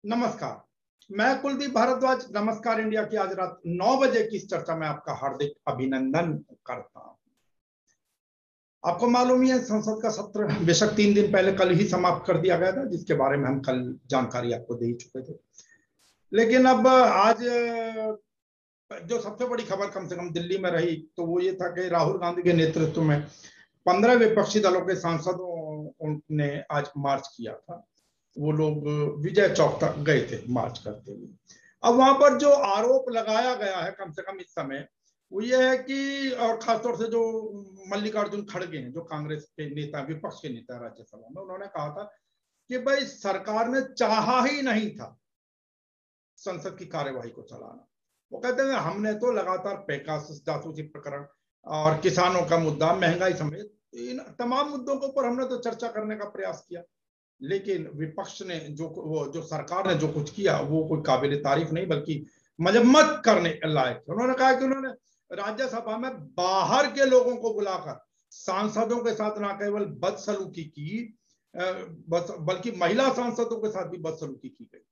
नमस्कार, मैं कुलदीप भारद्वाज नमस्कार इंडिया की आज रात 9 बजे की इस चर्चा में आपका हार्दिक अभिनंदन करता हूं। आपको मालूम ही है, संसद का सत्र बेशक 3 दिन पहले कल ही समाप्त कर दिया गया था, जिसके बारे में हम कल जानकारी आपको दे ही चुके थे। लेकिन अब आज जो सबसे बड़ी खबर कम से कम दिल्ली में रही तो वो ये था कि राहुल गांधी के नेतृत्व में 15 विपक्षी दलों के सांसदों ने आज मार्च किया था। वो लोग विजय चौक तक गए थे मार्च करते हुए। अब वहां पर जो आरोप लगाया गया है कम से कम इस समय वो ये है कि, और खासतौर से जो मल्लिकार्जुन खड़गे हैं, जो कांग्रेस के नेता, विपक्ष के नेता राज्यसभा में, उन्होंने कहा था कि भाई सरकार ने चाहा ही नहीं था संसद की कार्यवाही को चलाना। वो कहते हैं हमने तो लगातार पेगासस जासूसी प्रकरण और किसानों का मुद्दा, महंगाई समेत इन तमाम मुद्दों के ऊपर हमने तो चर्चा करने का प्रयास किया, लेकिन विपक्ष ने जो सरकार ने जो कुछ किया वो कोई काबिल तारीफ नहीं बल्कि मजम्मत करने लायक। उन्होंने कहा कि उन्होंने राज्यसभा में बाहर के लोगों को बुलाकर सांसदों के साथ न केवल बदसलूकी की बल्कि महिला सांसदों के साथ भी बदसलूकी की गई।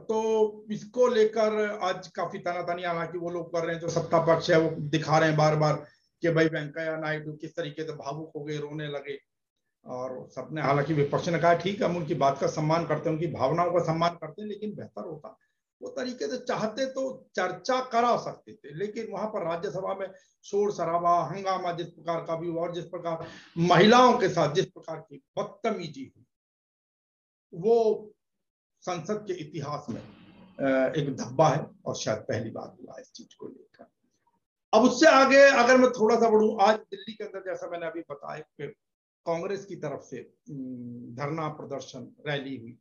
तो इसको लेकर आज काफी तानातानी हालांकि वो लोग कर रहे हैं, जो सत्ता पक्ष है वो दिखा रहे हैं बार बार कि भाई वेंकैया नायडू किस तरीके से भावुक हो गए, रोने लगे। और सबने, हालांकि विपक्ष ने कहा ठीक है, हम उनकी बात का सम्मान करते हैं, उनकी भावनाओं का सम्मान करते हैं, लेकिन बेहतर होता वो तरीके से चाहते तो चर्चा करा सकते थे। लेकिन वहां पर राज्यसभा में शोर शराबा, हंगामा जिस प्रकार का भी, और जिस प्रकार महिलाओं के साथ जिस प्रकार की बदतमीजी हुई, वो संसद के इतिहास में एक धब्बा है और शायद पहली बार हुआ इस चीज को लेकर। अब उससे आगे अगर मैं थोड़ा सा बढ़ूं, आज दिल्ली के अंदर जैसा मैंने अभी बताया, कांग्रेस की तरफ से धरना प्रदर्शन रैली हुई।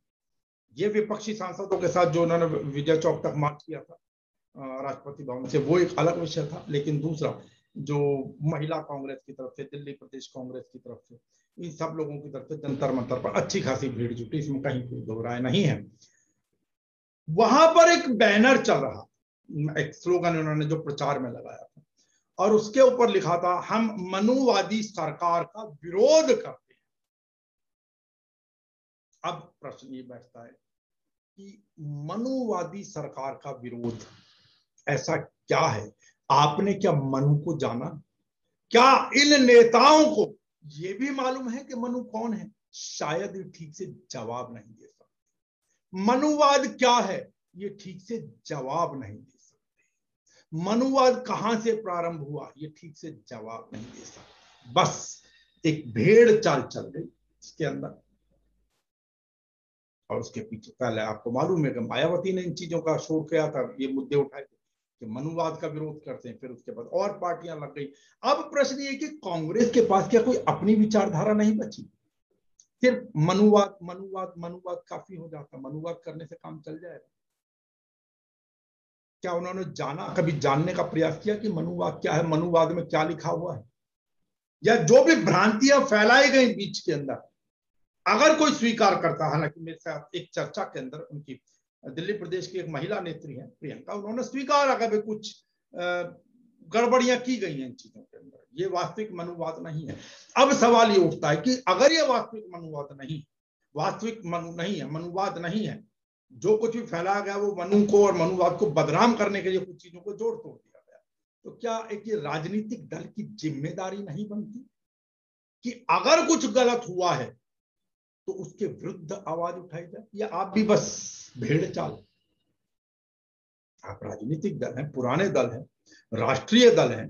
ये विपक्षी सांसदों के साथ जो उन्होंने विजय चौक तक मार्च किया था राष्ट्रपति भवन से, वो एक अलग विषय था। लेकिन दूसरा जो महिला कांग्रेस की तरफ से, दिल्ली प्रदेश कांग्रेस की तरफ से, इन सब लोगों की तरफ से जंतर मंतर पर अच्छी खासी भीड़ जुटी, इसमें कहीं कोई दो राय नहीं है। वहां पर एक बैनर चल रहा, एक स्लोगन उन्होंने जो प्रचार में लगाया था और उसके ऊपर लिखा था, हम मनुवादी सरकार का विरोध करते हैं। अब प्रश्न ये बैठता है कि मनुवादी सरकार का विरोध ऐसा क्या है? आपने क्या मनु को जाना? क्या इन नेताओं को ये भी मालूम है कि मनु कौन है? शायद ठीक से जवाब नहीं दे सकते। मनुवाद क्या है ये ठीक से जवाब नहीं दे सकते। मनुवाद कहां से प्रारंभ हुआ ये ठीक से जवाब नहीं दे सकते। बस एक भेड़ चाल चल गई इसके अंदर, और उसके पीछे पहले आपको मालूम है कि मायावती ने इन चीजों का शोर किया था, ये मुद्दे उठाए थे कि मनुवाद का विरोध करते हैं। फिर उसके बाद और पार्टियां लग गई। अब प्रश्न ये कि कांग्रेस के पास क्या कोई अपनी विचारधारा नहीं बची? सिर्फ मनुवाद मनुवाद मनुवाद काफी हो जाता? मनुवाद करने से काम चल जाएगा? क्या उन्होंने जाना, कभी जानने का प्रयास किया कि मनुवाद क्या है, मनुवाद में क्या लिखा हुआ है? या जो भी भ्रांतियां फैलाई गई बीच के अंदर, अगर कोई स्वीकार करता, हालांकि मेरे साथ एक चर्चा के अंदर उनकी दिल्ली प्रदेश की एक महिला नेत्री है प्रियंका, उन्होंने स्वीकार अगर कुछ गड़बड़ियां की गई हैं इन चीजों के अंदर, ये वास्तविक मनुवाद नहीं है। अब सवाल ये उठता है कि अगर ये वास्तविक मनुवाद नहीं, वास्तविक मनु नहीं है, मनुवाद नहीं है, जो कुछ भी फैलाया गया वो मनु को और मनुवाद को बदनाम करने के लिए कुछ चीजों को जोड़ तोड़ दिया गया, तो क्या एक ये राजनीतिक दल की जिम्मेदारी नहीं बनती कि अगर कुछ गलत हुआ है तो उसके विरुद्ध आवाज उठाई जाए? या आप भी बस भेड़ चाल? आप राजनीतिक दल हैं, पुराने दल हैं, राष्ट्रीय दल हैं,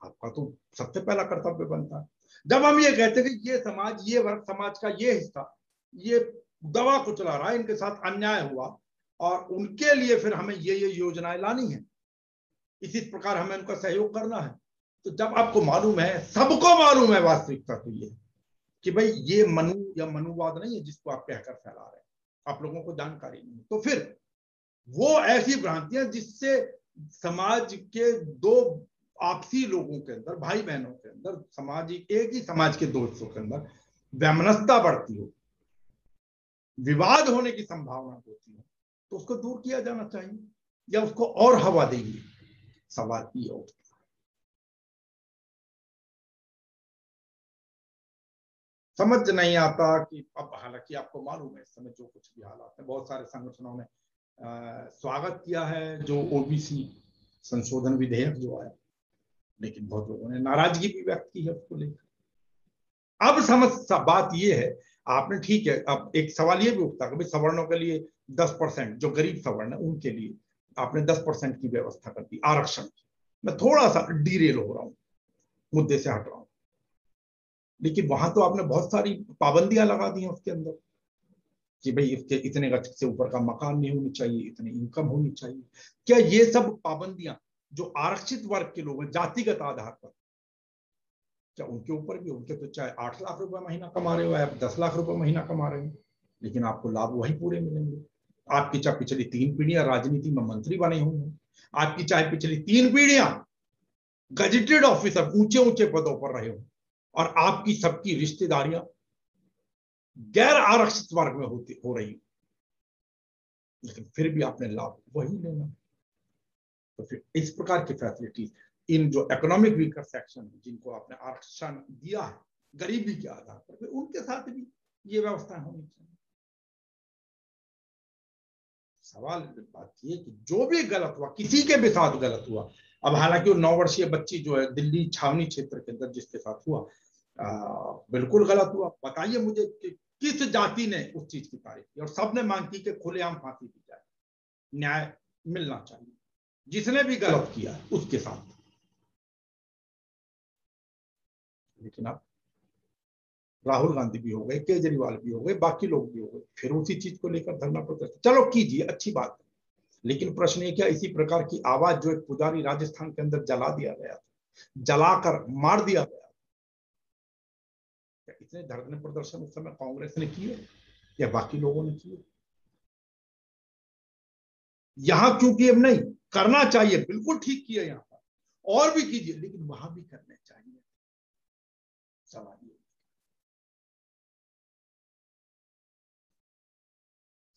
आपका तो सबसे पहला कर्तव्य बनता है जब हम ये कहते हैं कि ये समाज, ये वर्ग समाज का ये हिस्सा ये दवा कुचला रहा है, इनके साथ अन्याय हुआ और उनके लिए फिर हमें ये योजनाएं लानी है, इसी प्रकार हमें उनका सहयोग करना है। तो जब आपको मालूम है, सबको मालूम है वास्तविकता तो ये कि भाई ये मनु या मनुवाद नहीं है जिसको आप कहकर फैला रहे हैं, आप लोगों को जानकारी नहीं, तो फिर वो ऐसी भ्रांतियां जिससे समाज के दो आपसी लोगों के अंदर, भाई बहनों के अंदर, सामाजिक एक ही समाज के दो हिस्सों के अंदर वैमनस्यता बढ़ती हो, विवाद होने की संभावना होती है, तो उसको दूर किया जाना चाहिए या उसको और हवा देंगे? सवाल ये उठता है। समझ नहीं आता कि अब, हालांकि आपको मालूम है इस समय जो कुछ भी हालात है, बहुत सारे संगठनों ने स्वागत किया है जो ओबीसी संशोधन विधेयक जो आया, लेकिन बहुत लोगों ने नाराजगी भी व्यक्त की है उसको लेकर। अब बात ये है, आपने ठीक है, अब एक सवाल ये भी उठता है कि सवर्णों के लिए 10%, जो गरीब सवर्ण है उनके लिए आपने 10% की व्यवस्था कर दी आरक्षण की। मैं थोड़ा सा डीरेल हो रहा हूं, मुद्दे से हट रहा हूं, लेकिन वहां तो आपने बहुत सारी पाबंदियां लगा दी हैं उसके अंदर कि भाई इसके इतने गज से ऊपर का मकान नहीं होनी चाहिए, इतनी इनकम होनी चाहिए। क्या ये सब पाबंदियां जो आरक्षित वर्ग के लोग हैं जातिगत आधार पर, क्या उनके ऊपर भी, उनके तो चाहे 8 लाख रुपए महीना कमा रहे हो या 10 लाख रुपए महीना कमा रहे हो, लेकिन आपको लाभ वही पूरे मिलेंगे। आपकी चाहे पिछली 3 पीढ़ियां राजनीति में मंत्री बने होंगे, आपकी चाहे पिछली 3 पीढ़ियां गजेटेड ऑफिसर ऊंचे ऊंचे पदों पर रहे हो, और आपकी सबकी रिश्तेदारियां गैर आरक्षित वर्ग में हो रही, लेकिन फिर भी आपने लाभ वही लेना। तो फिर इस प्रकार की फैसिलिटीज इन जो इकोनॉमिक वीकर सेक्शन है जिनको आपने आरक्षण दिया है गरीबी के आधार पर, फिर उनके साथ भी ये व्यवस्था होनी चाहिए। सवाल बात ये कि जो भी गलत हुआ, किसी के भी साथ गलत हुआ, अब हालांकि वो 9 वर्षीय बच्ची जो है दिल्ली छावनी क्षेत्र के अंदर जिसके साथ हुआ, बिल्कुल गलत हुआ। बताइए मुझे कि किस जाति ने उस चीज की तारीफ की, और सबने मांग की कि खुलेआम फांसी दी जाए, न्याय मिलना चाहिए जिसने भी गलत किया है उसके साथ। लेकिन अब राहुल गांधी भी हो गए, केजरीवाल भी हो गए, बाकी लोग भी हो गए, फिर उसी चीज को लेकर धरना प्रदर्शन, चलो कीजिए, अच्छी बात है, लेकिन प्रश्न ये क्या इसी प्रकार की आवाज जो एक पुजारी राजस्थान के अंदर जला दिया गया था, जलाकर मार दिया गया, क्या इतने धरने प्रदर्शन उस समय कांग्रेस ने किए या बाकी लोगों ने किए? यहां क्योंकि अब नहीं करना चाहिए, बिल्कुल ठीक किया यहां पर, और भी कीजिए, लेकिन वहां भी करने चाहिए। सवाल ये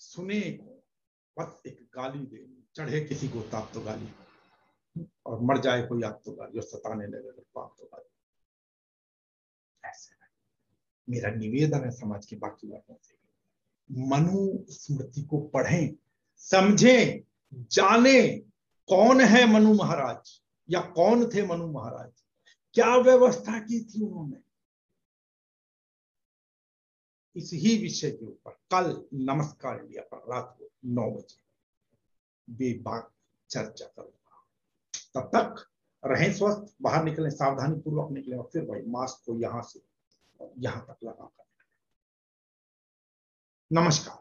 सुने को, बस एक गाली दे, चढ़े किसी को ताप तो गाली, और मर जाए कोई आप तो गाली, और सताने लगे तो पाप तो गाली। ऐसे मेरा निवेदन है समाज के बाकी वर्गों से, मनुस्मृति को पढ़ें, समझें, जाने कौन है मनु महाराज या कौन थे मनु महाराज, क्या व्यवस्था की थी उन्होंने। इस ही विषय के ऊपर कल नमस्कार इंडिया पर रात को 9 बजे बेबाक चर्चा करूंगा। तब तक रहें स्वस्थ, बाहर निकलें सावधानी पूर्वक निकलें, और फिर भाई मास्क को यहां से यहां तक लगा कर। नमस्कार।